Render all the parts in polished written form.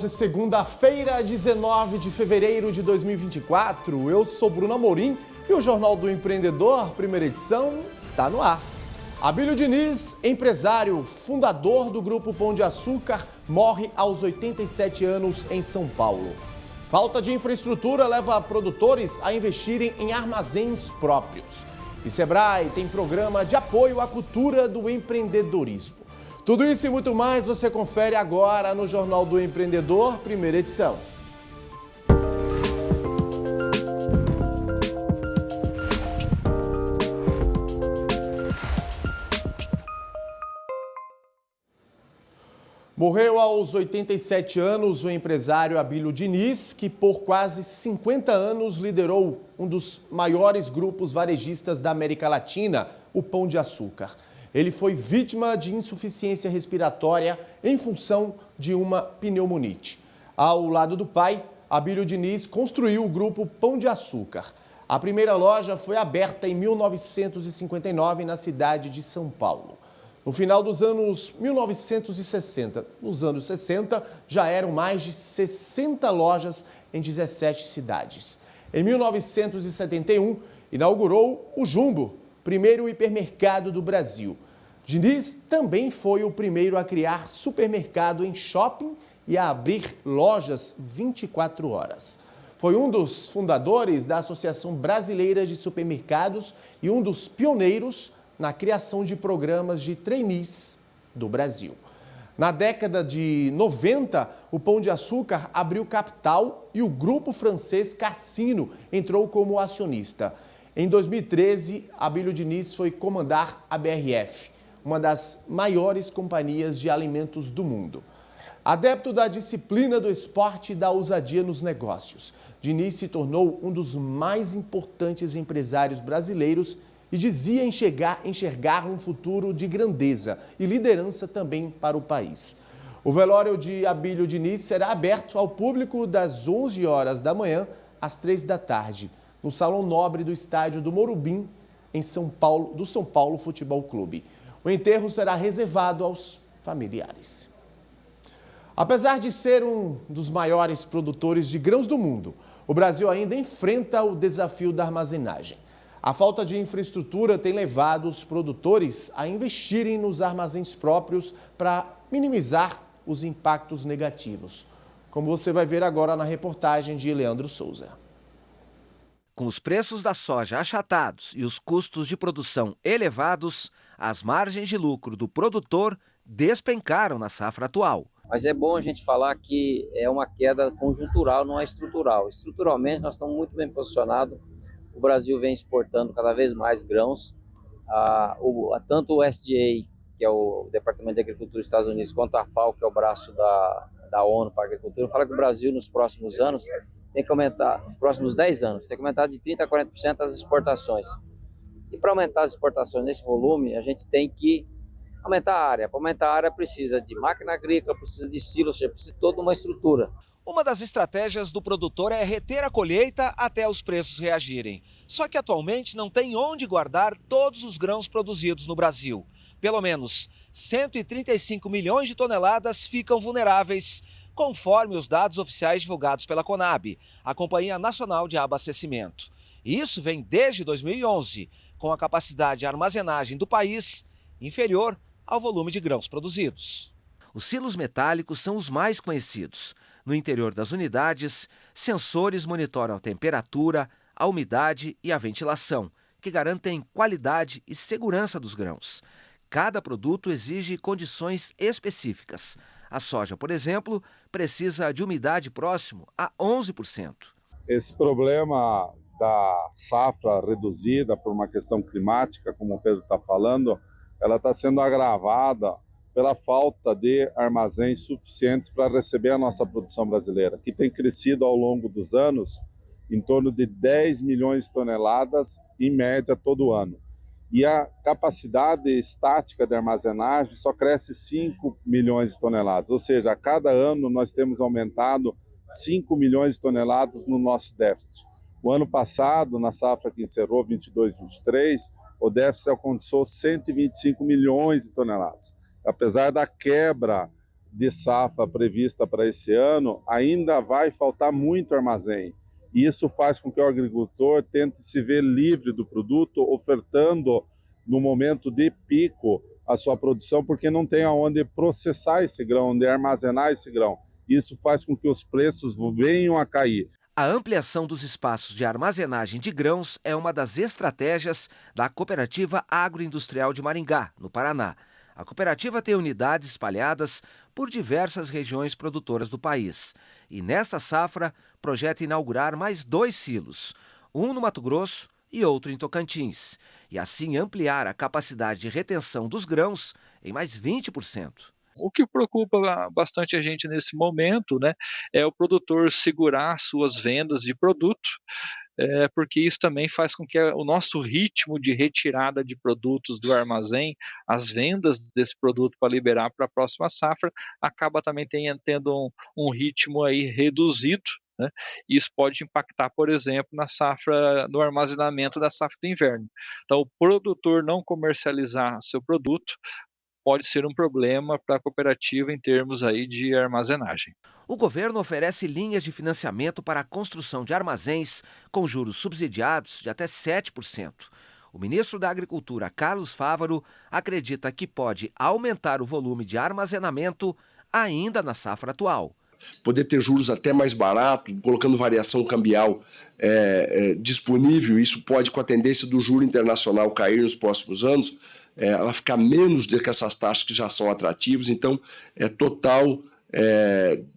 Hoje, segunda-feira, 19 de fevereiro de 2024. Eu sou Bruno Amorim e o Jornal do Empreendedor, primeira edição, está no ar. Abílio Diniz, empresário, fundador do Grupo Pão de Açúcar, morre aos 87 anos em São Paulo. Falta de infraestrutura leva produtores a investirem em armazéns próprios. E Sebrae tem programa de apoio à cultura do empreendedorismo. Tudo isso e muito mais você confere agora no Jornal do Empreendedor, primeira edição. Morreu aos 87 anos o empresário Abílio Diniz, que por quase 50 anos liderou um dos maiores grupos varejistas da América Latina, o Pão de Açúcar. Ele foi vítima de insuficiência respiratória em função de uma pneumonite. Ao lado do pai, Abílio Diniz construiu o grupo Pão de Açúcar. A primeira loja foi aberta em 1959 na cidade de São Paulo. No final dos anos 1960, nos anos 60, já eram mais de 60 lojas em 17 cidades. Em 1971, inaugurou o Jumbo, primeiro hipermercado do Brasil. Diniz também foi o primeiro a criar supermercado em shopping e a abrir lojas 24 horas. Foi um dos fundadores da Associação Brasileira de Supermercados e um dos pioneiros na criação de programas de trainees do Brasil. Na década de 90, o Pão de Açúcar abriu capital e o grupo francês Cassino entrou como acionista. Em 2013, Abílio Diniz foi comandar a BRF, uma das maiores companhias de alimentos do mundo. Adepto da disciplina do esporte e da ousadia nos negócios, Diniz se tornou um dos mais importantes empresários brasileiros e dizia enxergar um futuro de grandeza e liderança também para o país. O velório de Abílio Diniz será aberto ao público das 11 horas da manhã às 3 da tarde, no Salão Nobre do Estádio do Morumbi, do São Paulo Futebol Clube. O enterro será reservado aos familiares. Apesar de ser um dos maiores produtores de grãos do mundo, o Brasil ainda enfrenta o desafio da armazenagem. A falta de infraestrutura tem levado os produtores a investirem nos armazéns próprios para minimizar os impactos negativos, como você vai ver agora na reportagem de Leandro Souza. Com os preços da soja achatados e os custos de produção elevados, as margens de lucro do produtor despencaram na safra atual. Mas é bom a gente falar que é uma queda conjuntural, não é estrutural. Estruturalmente, nós estamos muito bem posicionados. O Brasil vem exportando cada vez mais grãos. Tanto o USDA, que é o Departamento de Agricultura dos Estados Unidos, quanto a FAO, que é o braço da ONU para a Agricultura, fala que o Brasil, nos próximos anos, tem que aumentar, nos próximos 10 anos, tem que aumentar de 30% a 40% as exportações. E para aumentar as exportações nesse volume, a gente tem que aumentar a área. Para aumentar a área precisa de máquina agrícola, precisa de silos, precisa de toda uma estrutura. Uma das estratégias do produtor é reter a colheita até os preços reagirem. Só que atualmente não tem onde guardar todos os grãos produzidos no Brasil. Pelo menos 135 milhões de toneladas ficam vulneráveis, conforme os dados oficiais divulgados pela Conab, a Companhia Nacional de Abastecimento. Isso vem desde 2011, com a capacidade de armazenagem do país inferior ao volume de grãos produzidos. Os silos metálicos são os mais conhecidos. No interior das unidades, sensores monitoram a temperatura, a umidade e a ventilação, que garantem qualidade e segurança dos grãos. Cada produto exige condições específicas. A soja, por exemplo, precisa de umidade próximo a 11%. Esse problema da safra reduzida por uma questão climática, como o Pedro está falando, ela está sendo agravada pela falta de armazéns suficientes para receber a nossa produção brasileira, que tem crescido ao longo dos anos em torno de 10 milhões de toneladas, em média, todo ano. E a capacidade estática de armazenagem só cresce 5 milhões de toneladas, ou seja, a cada ano nós temos aumentado 5 milhões de toneladas no nosso déficit. O ano passado, na safra que encerrou, 22-23, o déficit alcançou 125 milhões de toneladas. Apesar da quebra de safra prevista para esse ano, ainda vai faltar muito armazém. E isso faz com que o agricultor tente se ver livre do produto, ofertando no momento de pico a sua produção, porque não tem aonde processar esse grão, onde armazenar esse grão. Isso faz com que os preços venham a cair. A ampliação dos espaços de armazenagem de grãos é uma das estratégias da Cooperativa Agroindustrial de Maringá, no Paraná. A cooperativa tem unidades espalhadas por diversas regiões produtoras do país. E nesta safra, projeta inaugurar mais 2 silos, um no Mato Grosso e outro em Tocantins, e assim ampliar a capacidade de retenção dos grãos em mais 20%. O que preocupa bastante a gente nesse momento, né, é o produtor segurar suas vendas de produto, porque isso também faz com que o nosso ritmo de retirada de produtos do armazém, as vendas desse produto para liberar para a próxima safra, acaba também tendo um ritmo aí reduzido, né? Isso pode impactar, por exemplo, no armazenamento da safra do inverno. Então, o produtor não comercializar seu produto pode ser um problema para a cooperativa em termos aí de armazenagem. O governo oferece linhas de financiamento para a construção de armazéns com juros subsidiados de até 7%. O ministro da Agricultura, Carlos Fávaro, acredita que pode aumentar o volume de armazenamento ainda na safra atual. Poder ter juros até mais barato, colocando variação cambial disponível, isso pode, com a tendência do juro internacional cair nos próximos anos, ela ficar menos do que essas taxas que já são atrativas. Então, é total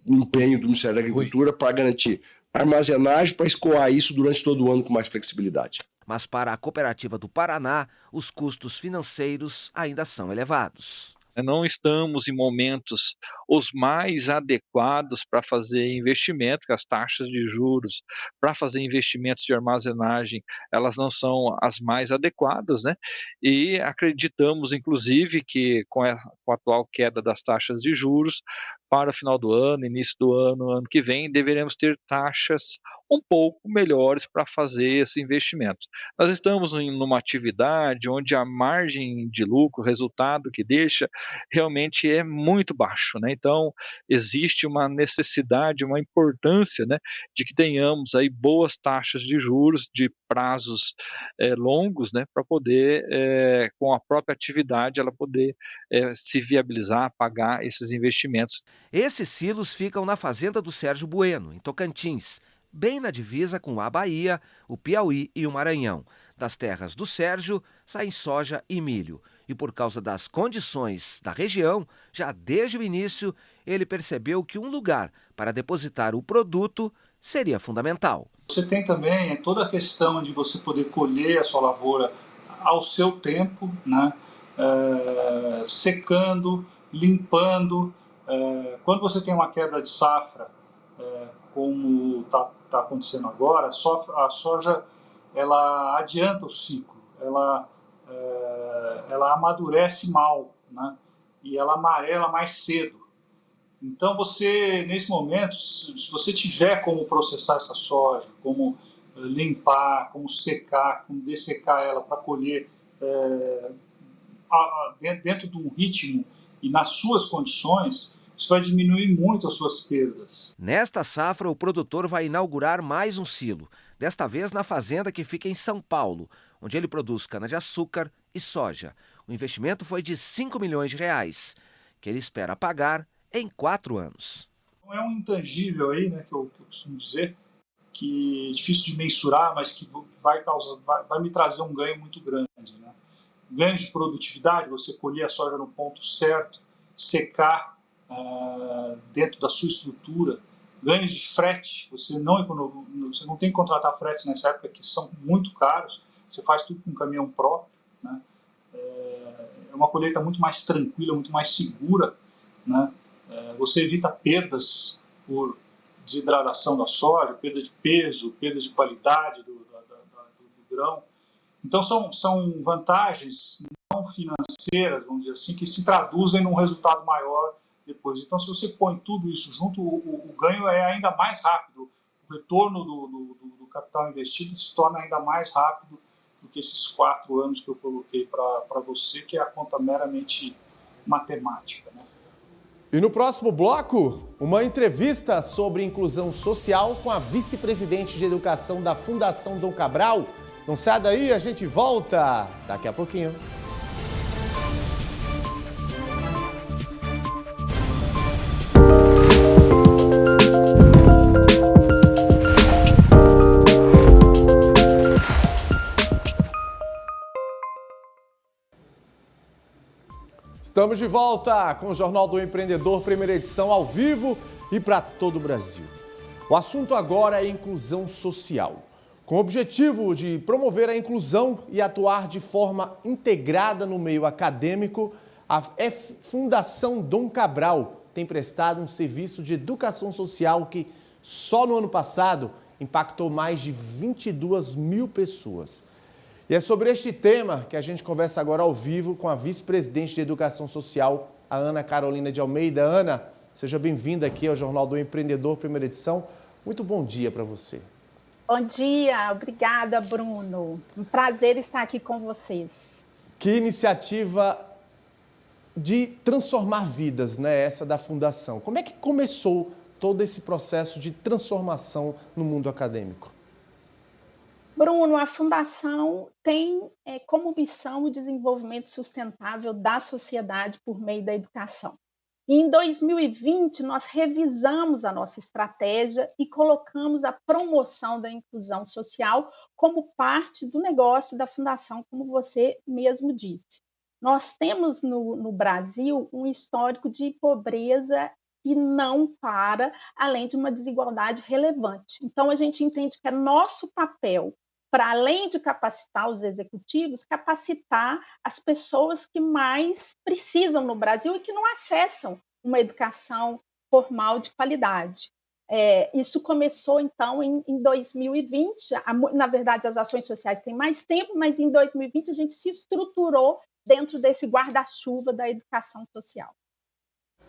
empenho do Ministério da Agricultura para garantir armazenagem, para escoar isso durante todo o ano com mais flexibilidade. Mas para a Cooperativa do Paraná, os custos financeiros ainda são elevados. Não estamos em momentos os mais adequados para fazer investimento, que as taxas de juros para fazer investimentos de armazenagem, elas não são as mais adequadas, né? E acreditamos, inclusive, que com a atual queda das taxas de juros, para o final do ano, início do ano que vem, deveremos ter taxas um pouco melhores para fazer esse investimento. Nós estamos numa atividade onde a margem de lucro, o resultado que deixa, realmente é muito baixo, né? Então, existe uma necessidade, uma importância, né, de que tenhamos aí boas taxas de juros, de prazos longos, né, para poder, com a própria atividade, ela poder se viabilizar, pagar esses investimentos. Esses silos ficam na fazenda do Sérgio Bueno, em Tocantins, bem na divisa com a Bahia, o Piauí e o Maranhão. Das terras do Sérgio saem soja e milho. E por causa das condições da região, já desde o início, ele percebeu que um lugar para depositar o produto seria fundamental. Você tem também toda a questão de você poder colher a sua lavoura ao seu tempo, né? Secando, limpando. Quando você tem uma quebra de safra, como está acontecendo agora, a soja ela adianta o ciclo, ela amadurece mal, né? E ela amarela mais cedo. Então você, nesse momento, se você tiver como processar essa soja, como limpar, como secar, como dessecar ela para colher dentro de um ritmo e nas suas condições, isso vai diminuir muito as suas perdas. Nesta safra, o produtor vai inaugurar mais um silo, desta vez na fazenda que fica em São Paulo, onde ele produz cana-de-açúcar e soja. O investimento foi de R$5 milhões, que ele espera pagar em 4 anos. É um intangível aí, né, que eu costumo dizer, que é difícil de mensurar, mas que vai me trazer um ganho muito grande, né? Ganho de produtividade, você colher a soja no ponto certo, secar dentro da sua estrutura, ganhos de frete, você não tem que contratar fretes nessa época, que são muito caros, você faz tudo com caminhão próprio, né? É uma colheita muito mais tranquila, muito mais segura, né? Você evita perdas por desidratação da soja, perda de peso, perda de qualidade do grão. Então são vantagens não financeiras, vamos dizer assim, que se traduzem num resultado maior depois. Então, se você põe tudo isso junto, o ganho é ainda mais rápido. O retorno do capital investido se torna ainda mais rápido do que esses 4 anos que eu coloquei para você, que é a conta meramente matemática, né? E no próximo bloco, uma entrevista sobre inclusão social com a vice-presidente de educação da Fundação Dom Cabral. Não sai daí, a gente volta daqui a pouquinho. Estamos de volta com o Jornal do Empreendedor, primeira edição ao vivo e para todo o Brasil. O assunto agora é inclusão social. Com o objetivo de promover a inclusão e atuar de forma integrada no meio acadêmico, a Fundação Dom Cabral tem prestado um serviço de educação social que só no ano passado impactou mais de 22 mil pessoas. E é sobre este tema que a gente conversa agora ao vivo com a vice-presidente de Educação Social, a Ana Carolina de Almeida. Ana, seja bem-vinda aqui ao Jornal do Empreendedor, primeira edição. Muito bom dia para você. Bom dia, obrigada, Bruno. Um prazer estar aqui com vocês. Que iniciativa de transformar vidas, né, essa da Fundação. Como é que começou todo esse processo de transformação no mundo acadêmico? Bruno, a Fundação tem como missão o desenvolvimento sustentável da sociedade por meio da educação. E em 2020, nós revisamos a nossa estratégia e colocamos a promoção da inclusão social como parte do negócio da Fundação, como você mesmo disse. Nós temos no Brasil um histórico de pobreza que não para, além de uma desigualdade relevante. Então, a gente entende que é nosso papel, para além de capacitar os executivos, capacitar as pessoas que mais precisam no Brasil e que não acessam uma educação formal de qualidade. Isso começou, então, em 2020. Na verdade, as ações sociais têm mais tempo, mas em 2020 a gente se estruturou dentro desse guarda-chuva da educação social.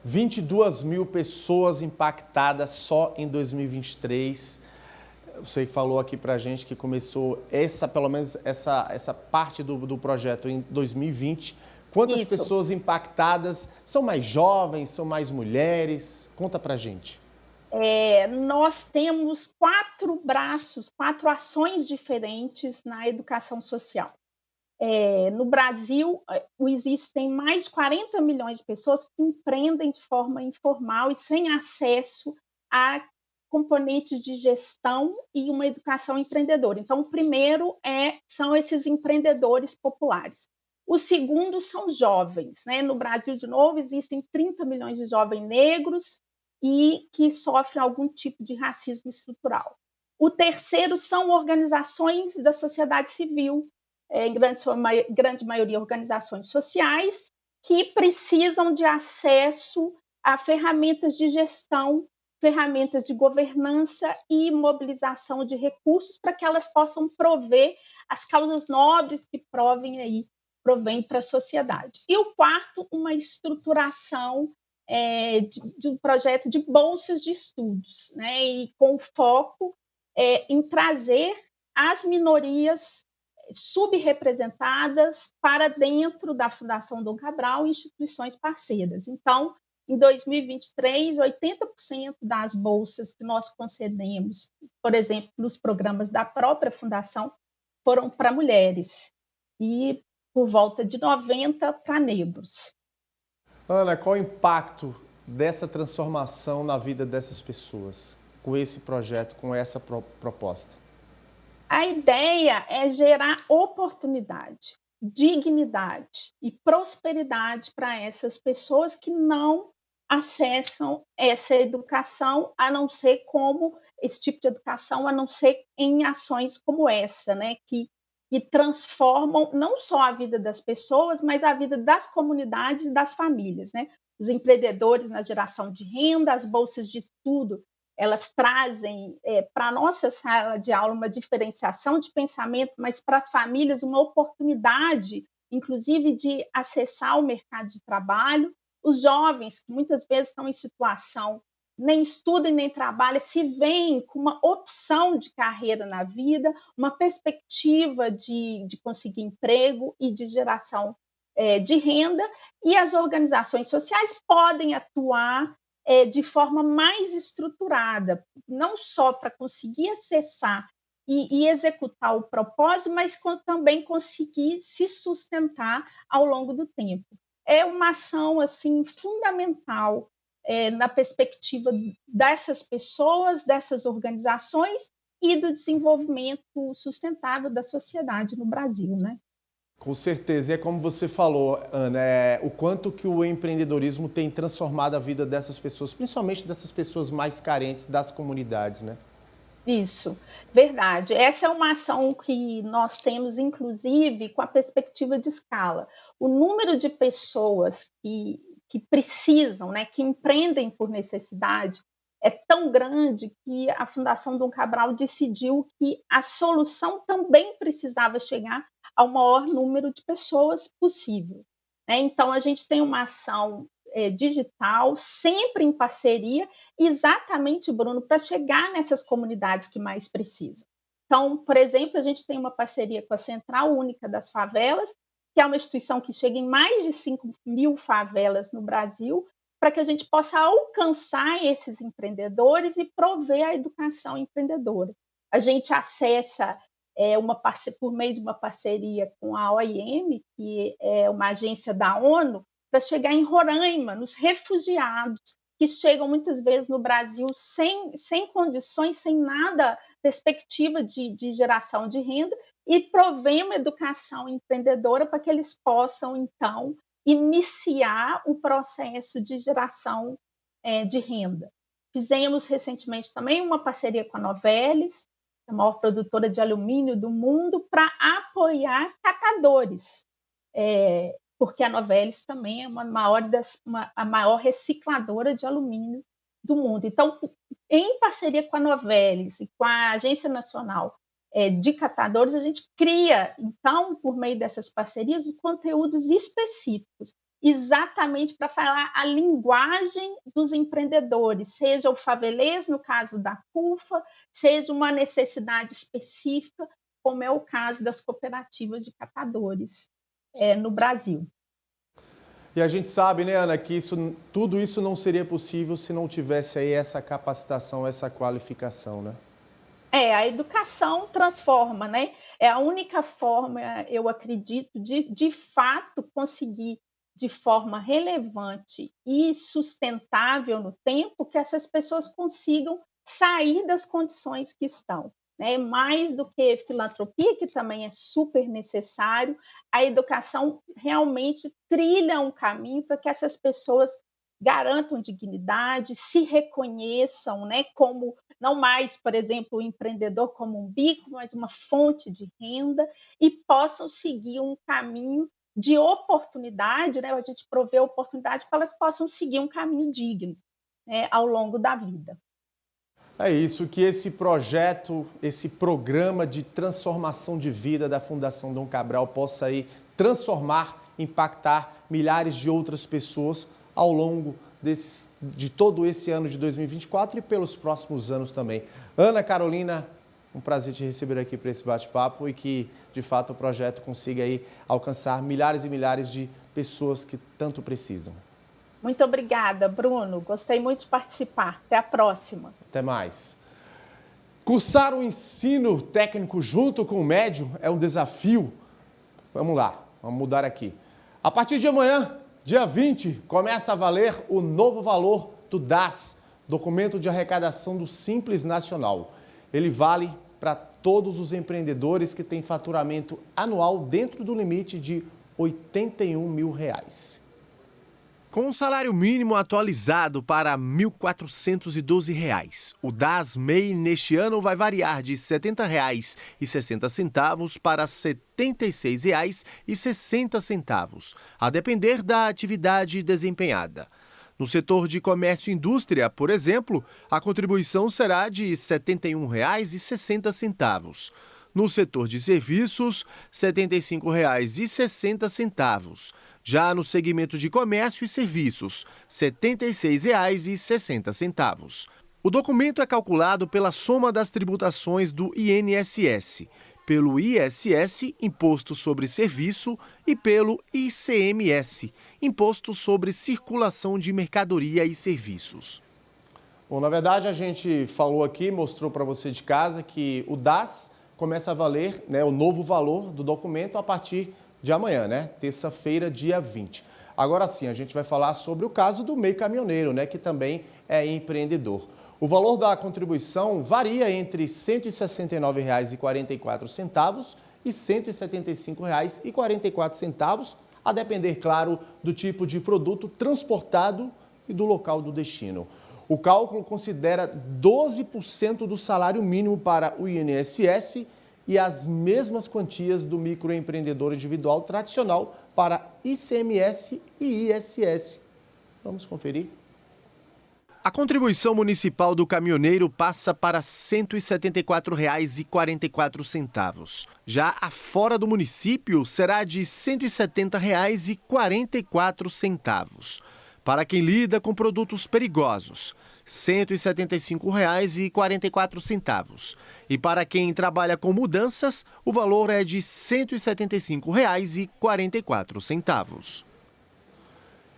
22 mil pessoas impactadas só em 2023. Você falou aqui para a gente que começou pelo menos essa parte do projeto em 2020. Quantas Isso. pessoas impactadas? São mais jovens, são mais mulheres? Conta para a gente. Nós temos 4 braços, 4 ações diferentes na educação social. No Brasil, existem mais de 40 milhões de pessoas que empreendem de forma informal e sem acesso a componentes de gestão e uma educação empreendedora. Então, o primeiro são esses empreendedores populares. O segundo são jovens, né? No Brasil, de novo, existem 30 milhões de jovens negros e que sofrem algum tipo de racismo estrutural. O terceiro são organizações da sociedade civil, em grande maioria organizações sociais, que precisam de acesso a ferramentas de gestão, ferramentas de governança e mobilização de recursos para que elas possam prover as causas nobres que provém para a sociedade. E o quarto, uma estruturação de um projeto de bolsas de estudos, né, e com foco em trazer as minorias subrepresentadas para dentro da Fundação Dom Cabral e instituições parceiras. Então, em 2023, 80% das bolsas que nós concedemos, por exemplo, nos programas da própria Fundação, foram para mulheres e por volta de 90% para negros. Ana, qual o impacto dessa transformação na vida dessas pessoas com esse projeto, com essa proposta? A ideia é gerar oportunidade, dignidade e prosperidade para essas pessoas que não acessam essa educação, a não ser como esse tipo de educação, a não ser em ações como essa, né, que transformam não só a vida das pessoas, mas a vida das comunidades e das famílias, né? Os empreendedores na geração de renda, as bolsas de estudo, elas trazem para a nossa sala de aula uma diferenciação de pensamento, mas para as famílias uma oportunidade, inclusive, de acessar o mercado de trabalho. Os jovens, que muitas vezes estão em situação, nem estudam nem trabalham, se veem com uma opção de carreira na vida, uma perspectiva de conseguir emprego e de geração de renda, e as organizações sociais podem atuar de forma mais estruturada, não só para conseguir acessar e executar o propósito, mas também conseguir se sustentar ao longo do tempo. É uma ação assim fundamental na perspectiva dessas pessoas, dessas organizações e do desenvolvimento sustentável da sociedade no Brasil, né? Com certeza, e é como você falou, Ana, o quanto que o empreendedorismo tem transformado a vida dessas pessoas, principalmente dessas pessoas mais carentes das comunidades, né? Isso, verdade. Essa é uma ação que nós temos, inclusive, com a perspectiva de escala. O número de pessoas que precisam, né, que empreendem por necessidade, é tão grande que a Fundação Dom Cabral decidiu que a solução também precisava chegar ao maior número de pessoas possível, né? Então, a gente tem uma ação digital, sempre em parceria, exatamente, Bruno, para chegar nessas comunidades que mais precisam. Então, por exemplo, a gente tem uma parceria com a Central Única das Favelas, que é uma instituição que chega em mais de 5.000 favelas no Brasil, para que a gente possa alcançar esses empreendedores e prover a educação empreendedora. A gente acessa por meio de uma parceria com a OIM, que é uma agência da ONU, para chegar em Roraima, nos refugiados, que chegam muitas vezes no Brasil sem condições, sem nada, perspectiva de geração de renda, e prover uma educação empreendedora para que eles possam, então, iniciar o processo de geração de renda. Fizemos recentemente também uma parceria com a Novelis, a maior produtora de alumínio do mundo, para apoiar catadores, porque a Novelis também é a maior recicladora de alumínio do mundo. Então, em parceria com a Novelis e com a Agência Nacional de Catadores, a gente cria, então, por meio dessas parcerias, conteúdos específicos, exatamente para falar a linguagem dos empreendedores, seja o favelês, no caso da CUFA, seja uma necessidade específica, como é o caso das cooperativas de catadores no Brasil. E a gente sabe, né, Ana, que tudo isso não seria possível se não tivesse aí essa capacitação, essa qualificação, né? A educação transforma, né? É a única forma, eu acredito, de fato conseguir de forma relevante e sustentável no tempo que essas pessoas consigam sair das condições que estão. Né? Mais do que filantropia, que também é super necessário, a educação realmente trilha um caminho para que essas pessoas garantam dignidade, se reconheçam, né, como não mais, por exemplo, o empreendedor como um bico, mas uma fonte de renda, e possam seguir um caminho de oportunidade, né, a gente provê oportunidade para elas possam seguir um caminho digno, né, ao longo da vida. É isso, que esse projeto, esse programa de transformação de vida da Fundação Dom Cabral possa aí transformar, impactar milhares de outras pessoas ao longo de todo esse ano de 2024 e pelos próximos anos também. Ana Carolina, um prazer te receber aqui para esse bate-papo e que, de fato, o projeto consiga aí alcançar milhares e milhares de pessoas que tanto precisam. Muito obrigada, Bruno. Gostei muito de participar. Até a próxima. Até mais. Cursar o ensino técnico junto com o médio é um desafio. Vamos lá, vamos mudar aqui. A partir de amanhã, dia 20, começa a valer o novo valor do DAS, Documento de Arrecadação do Simples Nacional. Ele vale para todos os empreendedores que têm faturamento anual dentro do limite de R$ 81 mil. Com o salário mínimo atualizado para R$ 1.412, o DAS-MEI neste ano vai variar de R$ 70,60 para R$ 76,60, a depender da atividade desempenhada. No setor de comércio e indústria, por exemplo, a contribuição será de R$ 71,60. No setor de serviços, R$ 75,60. Já no segmento de comércio e serviços, R$ 76,60. O documento é calculado pela soma das tributações do INSS, pelo ISS, Imposto sobre Serviço, e pelo ICMS, Imposto sobre Circulação de Mercadoria e Serviços. Bom, na verdade, a gente falou aqui, mostrou para você de casa que o DAS começa a valer, né, o novo valor do documento a partir de amanhã, né? Terça-feira, dia 20. Agora sim, a gente vai falar sobre o caso do MEI caminhoneiro, né, que também é empreendedor. O valor da contribuição varia entre R$ 169,44 e R$ 175,44, a depender, claro, do tipo de produto transportado e do local do destino. O cálculo considera 12% do salário mínimo para o INSS e as mesmas quantias do microempreendedor individual tradicional para ICMS e ISS. Vamos conferir? A contribuição municipal do caminhoneiro passa para R$ 174,44. Já a fora do município será de R$ 170,44. Para quem lida com produtos perigosos, R$ 175,44. E para quem trabalha com mudanças, o valor é de R$ 175,44.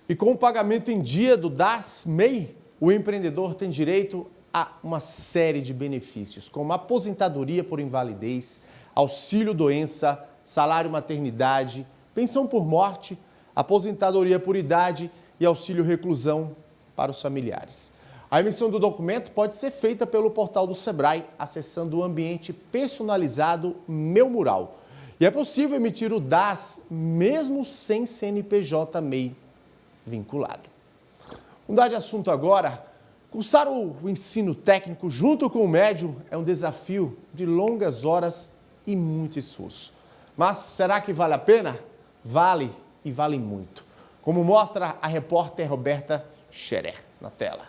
E com o pagamento em dia do DAS-MEI, o empreendedor tem direito a uma série de benefícios, como aposentadoria por invalidez, auxílio-doença, salário-maternidade, pensão por morte, aposentadoria por idade e auxílio-reclusão para os familiares. A emissão do documento pode ser feita pelo portal do Sebrae, acessando o ambiente personalizado Meu Mural. E é possível emitir o DAS mesmo sem CNPJ-MEI vinculado. Mudar de assunto agora. Cursar o ensino técnico junto com o médio é um desafio de longas horas e muito esforço. Mas será que vale a pena? Vale e vale muito. Como mostra a repórter Roberta Scherer na tela.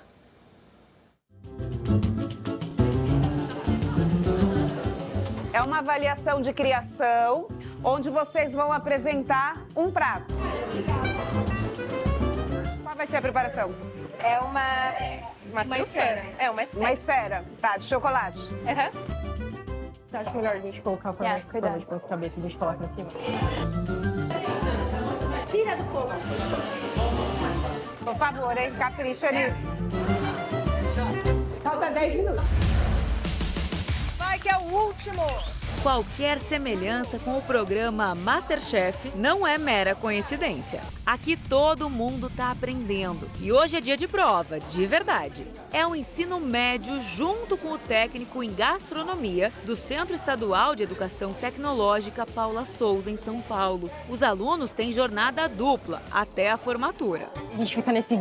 É uma avaliação de criação, onde vocês vão apresentar um prato. Qual vai ser a preparação? É uma esfera. É uma esfera. Uma esfera, tá, de chocolate. Você acha melhor a gente colocar o pano de ponta cabeça e a gente coloca em cima? Tira do fogo. Por favor, hein? Capricha nisso. Falta 10 minutos. Vai que é o último! Qualquer semelhança com o programa MasterChef não é mera coincidência. Aqui todo mundo está aprendendo e hoje é dia de prova, de verdade. É o ensino médio junto com o técnico em gastronomia do Centro Estadual de Educação Tecnológica Paula Souza, em São Paulo. Os alunos têm jornada dupla até a formatura. A gente fica nesse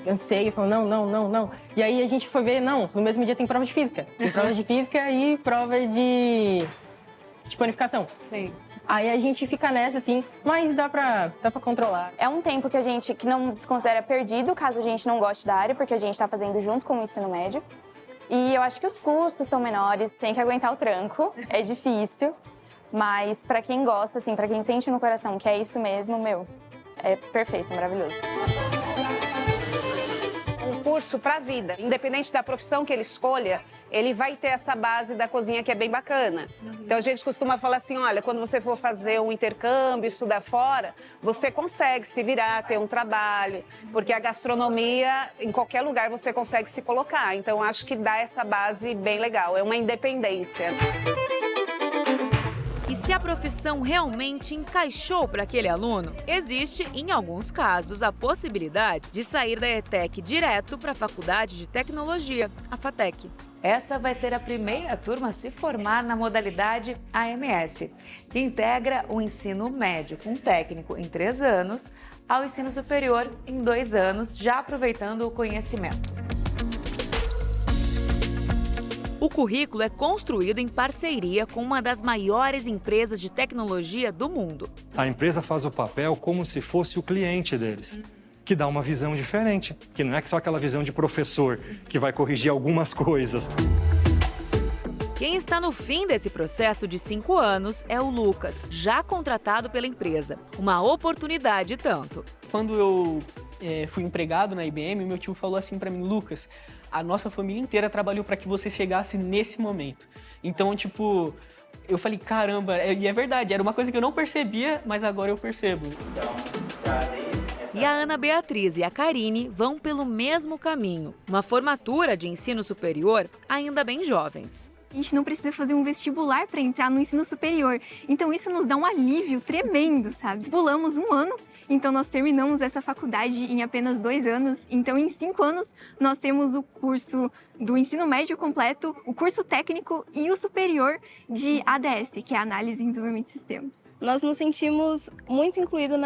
anseio, falando não. E aí a gente foi ver, no mesmo dia tem prova de física. Tem prova de física e prova de panificação. Sim. Aí a gente fica nessa, assim, mas dá pra controlar. É um tempo que não se considera perdido, caso a gente não goste da área, porque a gente está fazendo junto com o ensino médio. E eu acho que os custos são menores, tem que aguentar o tranco, é difícil. Mas para quem gosta, assim, para quem sente no coração que é isso mesmo, é perfeito, maravilhoso. Um curso para a vida. Independente da profissão que ele escolha, ele vai ter essa base da cozinha que é bem bacana. Então a gente costuma falar assim, olha, quando você for fazer um intercâmbio, estudar fora, você consegue se virar, ter um trabalho, porque a gastronomia, em qualquer lugar, você consegue se colocar. Então acho que dá essa base bem legal, é uma independência. E se a profissão realmente encaixou para aquele aluno, existe, em alguns casos, a possibilidade de sair da ETEC direto para a Faculdade de Tecnologia, a FATEC. Essa vai ser a primeira turma a se formar na modalidade AMS, que integra o ensino médio com técnico em 3 anos ao ensino superior em 2 anos, já aproveitando o conhecimento. O currículo é construído em parceria com uma das maiores empresas de tecnologia do mundo. A empresa faz o papel como se fosse o cliente deles, que dá uma visão diferente, que não é só aquela visão de professor que vai corrigir algumas coisas. Quem está no fim desse processo de 5 anos é o Lucas, já contratado pela empresa. Uma oportunidade tanto. Quando eu fui empregado na IBM, meu tio falou assim para mim, Lucas, a nossa família inteira trabalhou para que você chegasse nesse momento. Então, Eu falei, caramba, e é verdade, era uma coisa que eu não percebia, mas agora eu percebo. E a Ana Beatriz e a Karine vão pelo mesmo caminho, uma formatura de ensino superior ainda bem jovens. A gente não precisa fazer um vestibular para entrar no ensino superior, então isso nos dá um alívio tremendo, sabe? Pulamos um ano, então nós terminamos essa faculdade em apenas 2 anos, então em 5 anos nós temos o curso do ensino médio completo, o curso técnico e o superior de ADS, que é Análise e Desenvolvimento de Sistemas. Nós nos sentimos muito incluídos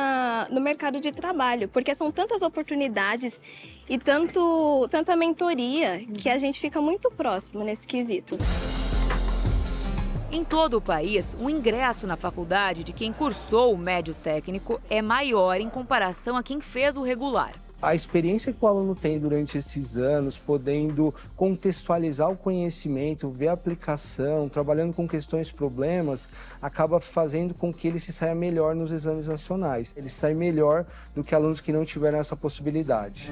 no mercado de trabalho, porque são tantas oportunidades e tanta mentoria que a gente fica muito próximo nesse quesito. Em todo o país, o ingresso na faculdade de quem cursou o médio técnico é maior em comparação a quem fez o regular. A experiência que o aluno tem durante esses anos, podendo contextualizar o conhecimento, ver a aplicação, trabalhando com questões, problemas, acaba fazendo com que ele se saia melhor nos exames nacionais. Ele sai melhor do que alunos que não tiveram essa possibilidade.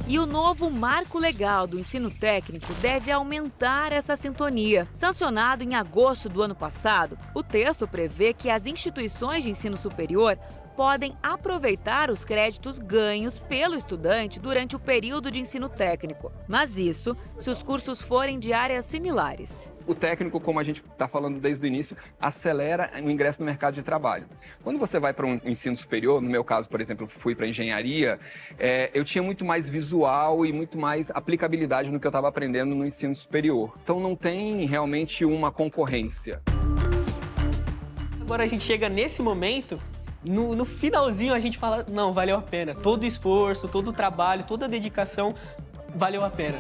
E o novo Marco Legal do Ensino Técnico deve aumentar essa sintonia. Sancionado em agosto do ano passado, o texto prevê que as instituições de ensino superior podem aproveitar os créditos ganhos pelo estudante durante o período de ensino técnico. Mas isso se os cursos forem de áreas similares. O técnico, como a gente está falando desde o início, acelera o ingresso no mercado de trabalho. Quando você vai para um ensino superior, no meu caso, por exemplo, eu fui para engenharia, eu tinha muito mais visual e muito mais aplicabilidade no que eu estava aprendendo no ensino superior. Então não tem realmente uma concorrência. Agora a gente chega nesse momento, no finalzinho a gente fala, não, valeu a pena. Todo o esforço, todo o trabalho, toda a dedicação, valeu a pena.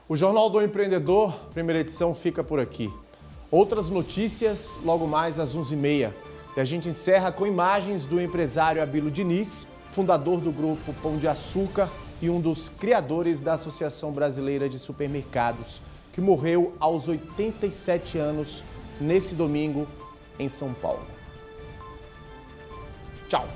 O Jornal do Empreendedor, primeira edição, fica por aqui. Outras notícias logo mais às 11h30. E a gente encerra com imagens do empresário Abílio Diniz, fundador do grupo Pão de Açúcar e um dos criadores da Associação Brasileira de Supermercados, que morreu aos 87 anos nesse domingo em São Paulo. Tchau!